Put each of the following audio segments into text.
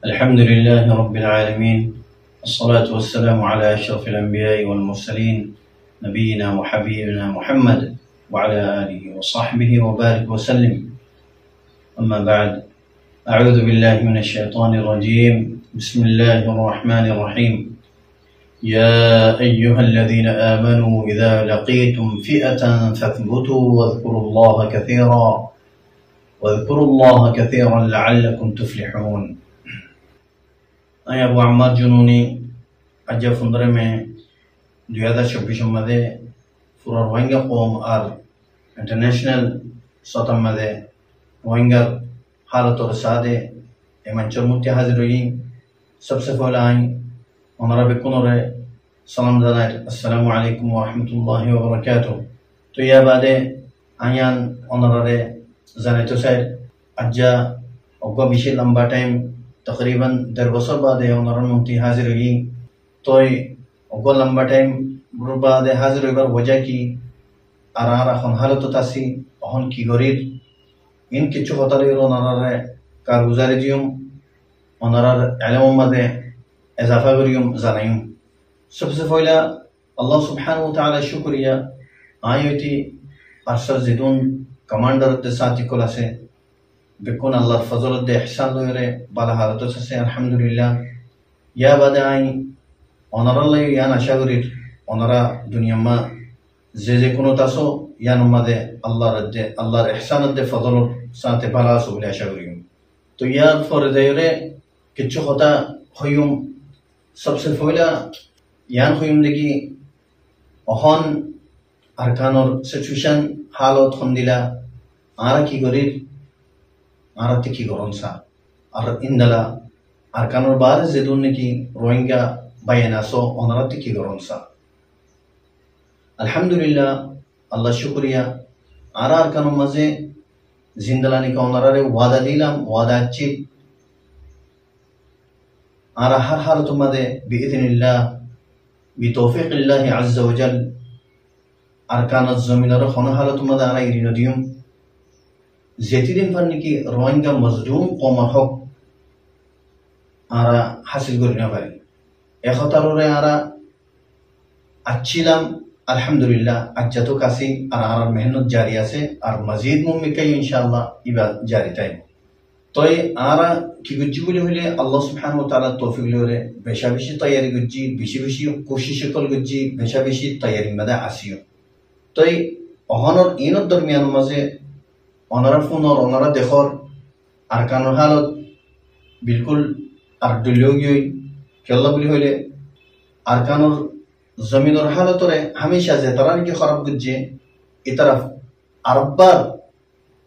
الحمد لله رب العالمين، الصلاة والسلام على أشرف الأنبياء والمرسلين نبينا وحبيبنا محمد وعلى آله وصحبه وبارك وسلم. أما بعد، أعوذ بالله من الشيطان الرجيم. بسم الله الرحمن الرحيم. يا أيها الذين آمنوا إذا لقيتم فئة فاثبتوا واذكروا الله كثيرا لعلكم تفلحون. अबू अम्मार जुनूनी अज्जा फुंदरे में 2024 मध्ये पूरा रोहिंग्या कौम और इंटरनेशनल सतम मध्ये रोहिंग्या हालत और सादे एमंचर मुत्या हाजिर हुई। सबसे पहले आई हमारा बेकुनरे सलाम दानार अस्सलामु अलैकुम व रहमतुल्लाहि व बरकातुहू। तो यह बादे आयान ओनरे जाने तो सर अज्जा ओगा बिशे लंबा टाइम तकरीबन 10 बছর বাদে ওনার মুক্তি হাজির হই। তোই ওগো লম্বা টাইম বাদে হাজির হইবার वजह কি আর আর এখন হালত তাসি এখন কি গরির ইন কিছু হতারে ওনারে কারগুজারি দিউম ওনার ইলম মাদে ইজাফা করিউম জানাইম। सबसे पहला अल्लाह सुब्हानहु व तआला शुक्रिया आयती अरसर जिदुन कमांडर दे साथी कोलासे बेकुन अल्लाह फजल दे ihsan लोरे बाला हालत से अल्हम्दुलिल्लाह। या बादे आई ओनरल्ले या नशागुरिर ओनरा दुनिया मा जे कोनो तासो या नमादे अल्लाह ihsan दे फजल साथे बाला सुबले आशागुरिम। तो या फरदेरे किछु होता होयुम। सबसे पहला यान होयुम देखी ओहन अरकानर सिचुएशन हालत खंदिला आरा की गरिर आरती की गरंसा और इंदला अरकानर बार जेदुन की रोहिंग्या बयानासो ओनरती की गरंसा। अल्हम्दुलिल्लाह अल्लाह शुक्रिया आरा अरकानर मजे जिंदलानी का ओनरारे वादा दिलाम वादा अच्छी आरा हर हालत मदे बिइذनिल्लाह बितौफीक़िल्लाह अज़्ज़ा व जल अरकान ज़मीनर खन हालत मदे आरा इरिनदियम जेती दिन पर निकी रोहिंग्या मजलूम कौम हक आरा हासिल करिना पारी एक हतारोरे आरा अच्छीलाम अल्हम्दुलिल्लाह अच्छा तो कासी आरा मेहनत जारी आसे और मजीद मुमकिन इंशाअल्लाह इबा जारी टाइम। तो आरा की गुज्जी बोले होले अल्लाह सुब्हानहु व तआला तौफीक लोरे बेशा बेशी तैयारी गुज्जी बेशी कोशिश कल गुज्जी बेशा बेशी तैयारी मदा आसियो। तो अहनर इनर दरमियान मजे ओनरा फोन और ओनरा देखर अरकानर हालत बिल्कुल अर्दुलियोगी केल्ला बोली होले अरकानर जमीनर हालत रे हमेशा जे तरह की खराब गुज्जे इतरफ अरबार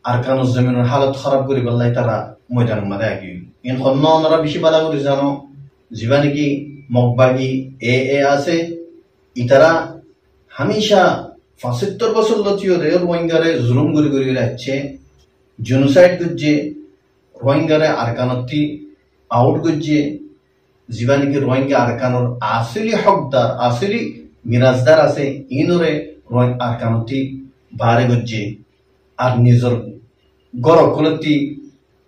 अरकानर जमीनर हालत खराब करी बल्लाई तारा मैदान मदे आगी इन खन्ना ओनरा बिशी बाला करी जानो जीवानी की मकबागी ए आसे इतरा हमेशा 75 বছর লতিও রে রোহিঙ্গারে জুলুম গুরি রাখছে জেনোসাইড গুজ্জে রোহিঙ্গারে আরকানতি আউট গুজ্জে জীবানি কি রোহিঙ্গা আরকানর আসলি হকদার আসলি মিরাজদার আছে ইনরে রোহিঙ্গা আরকানতি বারে গুজ্জে আর নিজর গর কলতি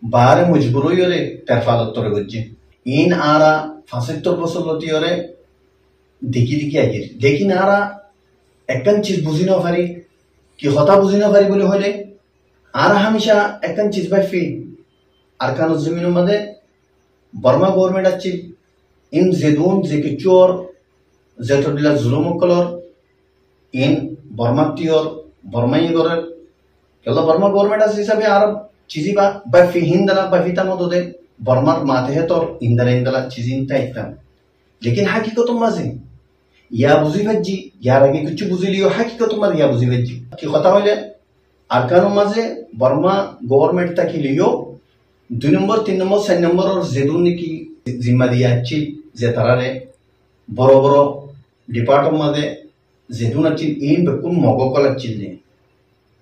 বারে মজবুর হইরে তেরফালত তরে গুজ্জে ইন আরা 75 বছর লতিও রে দেখি আগির দেখি না আরা একখান चीज बुझी ना पारी कि हता बुझी ना पारी बोले होले आरा हमेशा एकखान चीज बाफी अरकान जमीन मदे बर्मा गवर्नमेंट अच्छी इन जेदून जेके चोर जेतोडिला जुलुम कलर इन बर्मा तियोर बर्माई गरे केला बर्मा गवर्नमेंट अस हिसाबे आरा चीजी बा बाफी हिंदला बाफीता मदोदे बर्मार माथे है तो इंदला चीजिन ताइता। लेकिन हकीकत मजे या बुझी भज्जी यार आगे कुछ बुझी लियो हकीकत मर या बुझी भज्जी कि कथा होले अरकान मजे बर्मा गवर्नमेंट तक लियो 2 नंबर 3 नंबर 4 नंबर और जेदुन की जिम्मा दिया अच्छी जे तरारे बरो बरो डिपार्टमेंट मदे जेदुन अच्छी इन बेकुन मगोकल अच्छी ने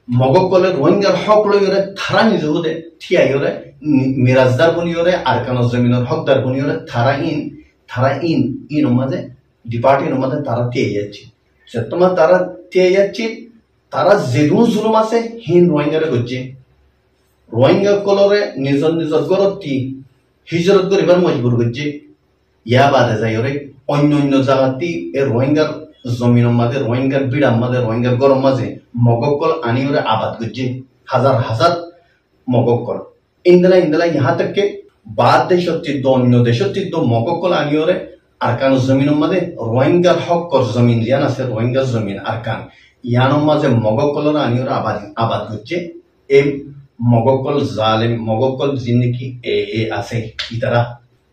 मगोकल रोहिंग्या हक लो योरे थारा निजो दे थिया योरे मिराजदार बनि योरे अरकान जमीनर हकदार बनि योरे थारा इन मजे डिपार्टमेंट मदे तारा तेयाची सेतमा तारा तेयाची तारा जेदुन जुलुम आसे हिन रोहिंग्या रे गुज्जे रोहिंग्या कलरे निजर गरती হিজরত করিবার মজবুর করছে ইয়া বাদে যাই ওরে অন্য অন্য জায়গাতে এ রোহিঙ্গার জমিনের মাঝে রোহিঙ্গার বিড়ার মাঝে রোহিঙ্গার গরম মাঝে মগকল আনি ওরে আবাদ করছে হাজার হাজার মগকল ইন্দলা ইহা থেকে বাদ দেশত চিদ্দ অন্য দেশত চিদ্দ মগকল আনি ওরে আরকান জমিনের মাঝে রোহিঙ্গার হকর জমিন জিয়ান আছে রোহিঙ্গার জমিন আরকান ইয়ানোর মাঝে মগকলর আনি ওরে আবাদ করছে এই মগকল জালেম মগকল জিন্দিগি এ আছে ইতারা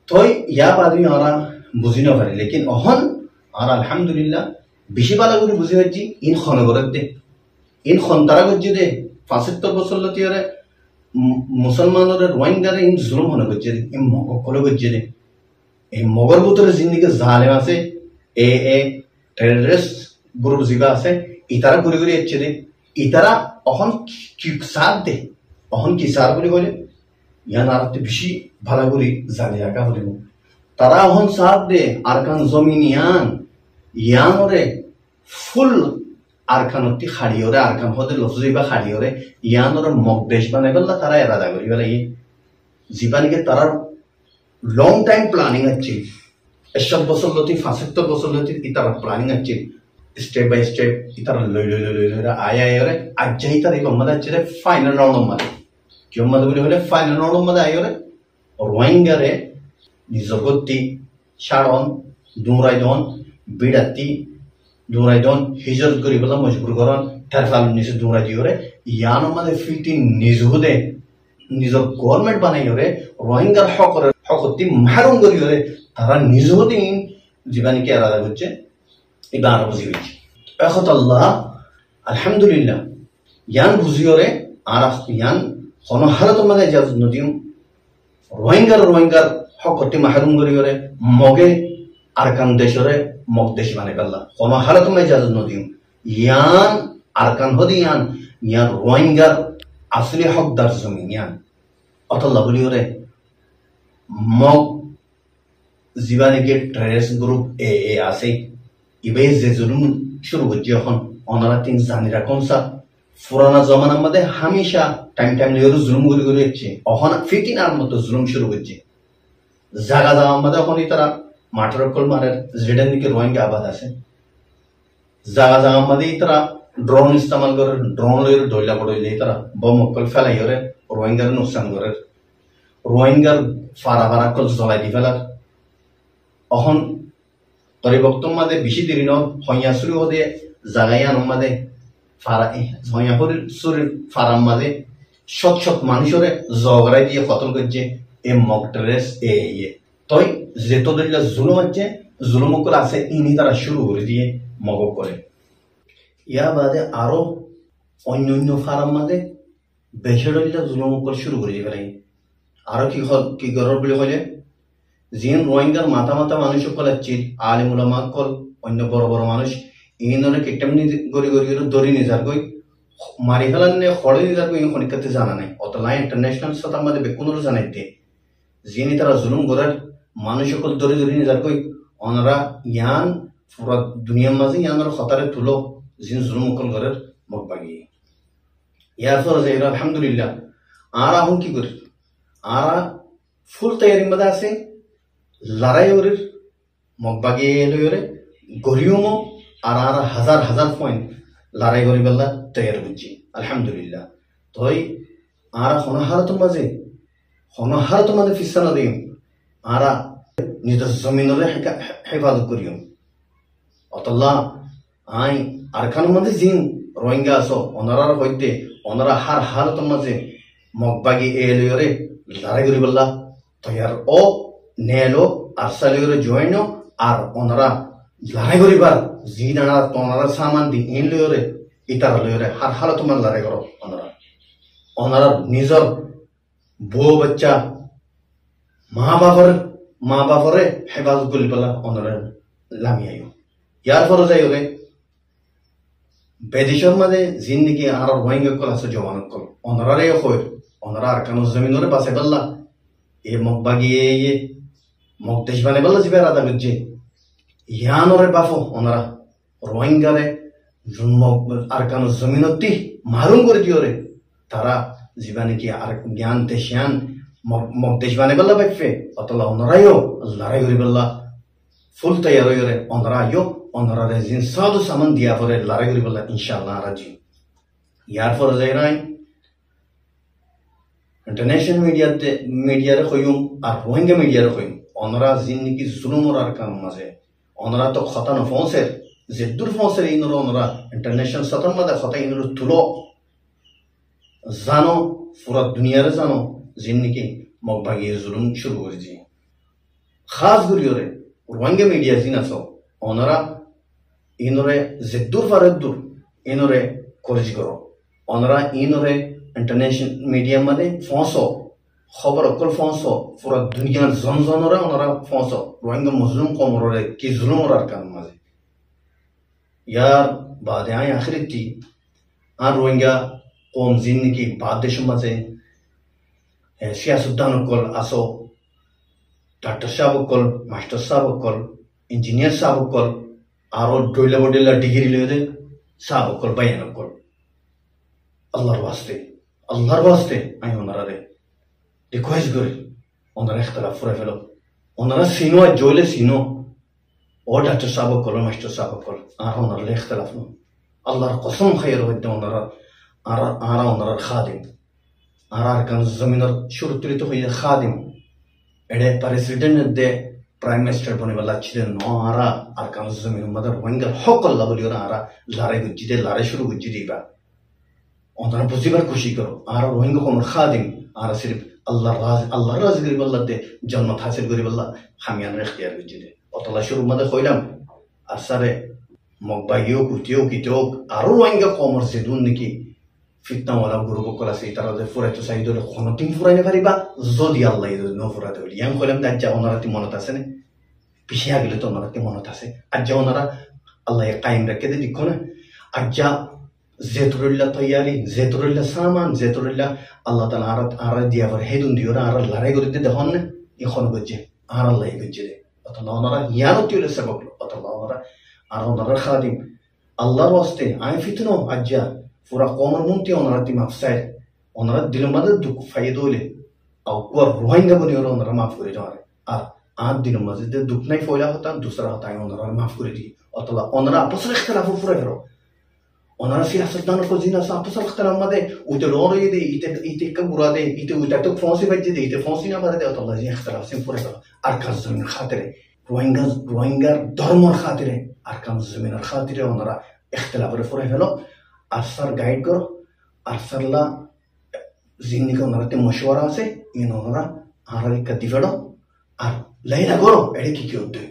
তই ইয়া বাদমি ওরা বুঝি নপারে লেকিন অহন আর আলহামদুলিল্লাহ বেশি ভালো করে বুঝি হচ্ছি ইন খনগরত দে ইন খন্তারা করছে দে ৭৫ বছর লতি ওরে মুসলমানের রোহিঙ্গারে ইন জুলুম হনে করছে দে ইন মগকলে করছে দে এই মগর ভিতরে জিন্দিগি জালেম আছে এ টেররিস্ট গ্রুপ জিবা আছে ইতারা ঘুরে ঘুরে যাচ্ছে দে ইতারা অহন কি সাথ দে অহন কি সার বলে বলে ইয়ান আর বেশি ভালো করে জানি রাখা বলে তারা অহন সাথ দে আরকান জমিন ইয়ান ওরে ফুল আরকানতি খাড়ি ওরে আরকান হতে লফজিবা খাড়ি ওরে ইয়ান ওরে মকদেশ বানাই বললা তারা এরাদা করি বলে জীবানিকে তারা লং টাইম প্ল্যানিং আছে ৭০ বছর লতি ৭৫ বছর লতি ইতারা প্ল্যানিং আছে স্টেপ বাই স্টেপ ইতারা লই আয় ওরে আজ যাই তার এই গম্মাদ আছে ফাইনাল রাউন্ড মারে কি গম্মাদ বলে হলে ফাইনাল রাউন্ড মারে আয় ওরে রোহিঙ্গারে জগতি সারন দুরাইদন বিড়াতি দুরাইদন হিজরত করি বলা মজবুর করন তার ফাল নিচে দুরাই দিওরে ইয়ানো মানে ফিটি নিজহুদে নিজের গভর্নমেন্ট বানাই ওরে রোহিঙ্গার হকতি মারুম করি ওরে তারা নিজহুদে জীবানীকে আলাদা করছে এবার আরো বুঝি হয়েছে এখন আল্লাহ আলহামদুলিল্লাহ ইয়ান বুঝি ওরে আর ইয়ান কোন হালত মানে ইজাজত নদিম রোহিঙ্গার হকতি মাহরুম করি ওরে মগে আরকান দেশরে মকদেশ বানাই পারলা কোন হালত মানে ইজাজত নদিম ইয়ান আরকান হদি ইয়ান রোহিঙ্গার আসলে হকদার জমিন ইয়ান অতল্লা বলি ওরে মগ জীবানীকে টেররিস্ট গ্রুপ এ আছে ইবে যে জুলুম শুরু করছে এখন ওনারা তিন জানি রাখুন সা পুরানা জমানার মধ্যে হামেশা টাইম লিওর জুলুম করে হচ্ছে এখন ফিটিনার মতো জুলুম শুরু করছে জাগা জাগার মধ্যে এখন তারা মাঠের কল মারের যেটার দিকে রোহিঙ্গা আবাদ আছে জাগা জাগার মধ্যে তারা ড্রোন ইস্তেমাল করে ড্রোন লইরে ডইলা বড়ইলে তারা বম কল ফেলাই করে রোহিঙ্গার নুকসান করে রোহিঙ্গার ফারা কল জ্বলাই দি ফেলার এখন পরিবর্তন মাঝে বেশি দেরি ন হইয়া শুরু হতে জাগাইয়ার মাঝে ফারা হইয়া শরীর ফারাম মাঝে শত মানুষরে জগড়াই দিয়ে কতল করছে এ মক টেরেস তই যেত দলিলা জুলুম আছে জুলুম করে আছে ইনি তারা শুরু করে দিয়ে মগ করে ইয়া বাদে আরো অন্য ফারাম মাঝে বেশি দলিলা জুলুম করে শুরু করে দিয়ে আরো কি করার বলে হলে জিন রোহিঙ্গার মাথা মানুষ কলাচ্ছি আলিম উলামা কল অন্য বড় মানুষ ইনরে কেটেমনি গড়ি দড়ি নিজার গই মারি ফেলান নে খড়ে নিজার গই খনিকাতে জানা নাই অতলা ইন্টারন্যাশনাল সাথে আমাদের বেকুনর জানাইতে জিনি তারা জুলুম করার মানুষ কল দড়ি নিজার গই ওনারা ইয়ান পুরা দুনিয়ার মাঝে ইয়ানোর খতারে তুলো জিন জুলুম কল করার মুখ বাগিয়ে ইয়ার পর যে আলহামদুলিল্লাহ আর এখন কি করি আর ফুল তৈয়ারির মধ্যে আছে লড়াই ওর মগ বাগিয়ে লইরে গরিয়মো আর হাজার পয়েন্ট লড়াই করি বেলা তৈয়ার করছি আলহামদুলিল্লাহ তই আর হনহারত মাঝে ফিসানো দিম আর নিজের জমিনরে হেফাজত করিও অতল্লা আই আরখানোর মাঝে জিন রোহিঙ্গা আছো ওনারার হইতে ওনারা হারত মাঝে মগ বাগি লইরে লড়াই করি বেলা তৈয়ার ও নেলো আর সালিওরে জয়েনো আর ওনারা লড়াই করিবার জি দাঁড়া তোনারা সামান দি ইন লইরে ইতারা লইরে হার তোমার লড়াই করো ওনারা নিজের বউ বাচ্চা মা বাপরে হেফাজত করি পেলা ওনারা লামি আইও ইয়ার পরে যাই ওরে বেদিশর মাঝে জিন্দিগি আর রোহিঙ্গা কল আছে জওয়ানত কল ওনারারে কই ওনারা আর কানো জমিনরে বাঁচাই পেলা এ মগ বাগিয়ে মকদেশ বানাই বললো যে বেড়া দাঁড়িয়ে ইয়ানোরে বাফো ওনারা রোহিঙ্গারে আর কানো জমিনতি মারুম করে দিও রে তারা জীবানে কি আর জ্ঞান দেশিয়ান mok deshbane balla bekfe atala onara yo lara yori balla full tayaro yore onara yo onara re zin sadu saman dia fore lara yori balla inshallah raji yar for zairai international media re khoyum ar rohingya media re khoyum onara zin ki zulum or arkam maze onara to khata no fonse zeddur fonse inoro onara international satan mada khata inoro tulo zano पूरा दुनिया रे जानो जिन्नकी मगबागी जुलुम शुरू कर जी खास गुलियो रे रोहिंग्या मीडिया जिना सो ओनरा इनोरे जिद्दुर फरद्दुर इनोरे कोरजी करो ओनरा इनोरे इंटरनेशनल मीडिया मदे फोंसो खबर अकल फोंसो पूरा दुनिया जन जनोरे ओनरा फोंसो रोहिंग्या मुस्लिम कौमरोरे की जुलुम और अरकान मजे यार बादे आए आखिरी थी आ रोहिंग्या कौम जिन्नकी बाद देशों मजे सियासतदान कल आसो डॉक्टर साहब कल मास्टर साहब कल इंजीनियर साहब कल आरो डोइला बोडेला डिग्री ले दे साहब कल बयान कल अल्लाहर वास्ते आई ओनरा रे रिक्वेस्ट करे ओनरा इख्तिलाफ फुरे फेलो ओनरा सीनो जोले सीनो और डॉक्टर साहब कल मास्टर साहब कल आरो ओनरा ले इख्तिलाफ नो अल्लाहर कसम खैर होते ओनरा आरा ओनरा खादिम आरा अरकान ज़मीनर शुरुतुली तो हुई खादिम एडे प्रेसिडेंट दे प्राइम मिनिस्टर बने वाला चिदे नो आरा अरकान ज़मीन मदर वंगल हक अल्लाह बोलियो ना आरा लारे गुज्जी दे लारे शुरू गुज्जी दीबा ओनरा बुझी बार खुशी करो आरा रोहिंग्या को खादिम आरा सिर्फ अल्लाह राज गरीब अल्लाह दे जन्नत हासिल गरीब अल्लाह हमियान रे इख्तियार गुज्जी दे अतला शुरू मदर खोइलाम अरसारे मगबागियो कुतियो कितो आरो रोहिंग्या कोमर से दून निकी fitna wala guru ko kala sei tara de fura to sai dole khono tim fura ne pariba zodi allah ido no fura de yang kholam da ja onara ti monata sene pishiya gele to onara ti monata se ajja onara allah ya qaim rakke de dikona ajja zeturilla tayari zeturilla saman zeturilla allah taala arat dia var hedun diora ara lare gorite de honne e khono gojje ara allah gojje de atalla onara yano tiule sabab atalla onara ara onara khadim allah waste ay fitno ajja पूरा कौमर मुंती ओनरा ती माफसाइड ओनरा दिलमद दुख फायदोले औ को Rohingya बनी और ओनरा माफ करे जारे आ दिलमद दे दुख नहीं फोला होता दूसरा होता है ओनरा माफ करे दी अतला ओनरा आपस में इख्तिलाफ पूरा करो ओनरा सियासतदान को जिना सा आपस में इख्तिलाफ मदे उते रोर ये दे इते का बुरा दे इते उते तो फांसी बजे दे इते फांसी ना भरे दे अतला जी इख्तिलाफ से पूरा करो अरकान जमीन खातिर रोहिंग्या धर्म खातिर अरकान जमीन खातिर ओनरा इख्तिलाफ रे पूरा करो अरसर गाइड करो अरसर ला जिन्नी का नरते मशवरा से इन ओनरा आरारी कदी फेडो आर लैला करो एडे की क्यों दे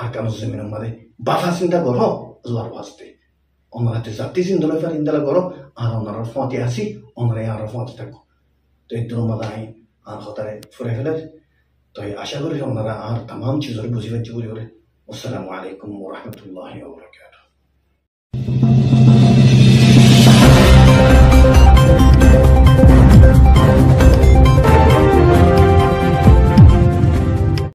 आका मुस्लिम मदे बाफा सिंदा करो अल्लाह वास्ते ओनरा ते जाति सिंदला फर इंदला करो आर ओनरा फाती आसी ओनरा यार फाती तको तो इधर मदाई आर खतरे फुरे फेले तो आशा करी ओनरा आर तमाम चीजों बुझी वच्ची बुझी अस्सलामु अलैकुम व रहमतुल्लाहि व बरकातहू।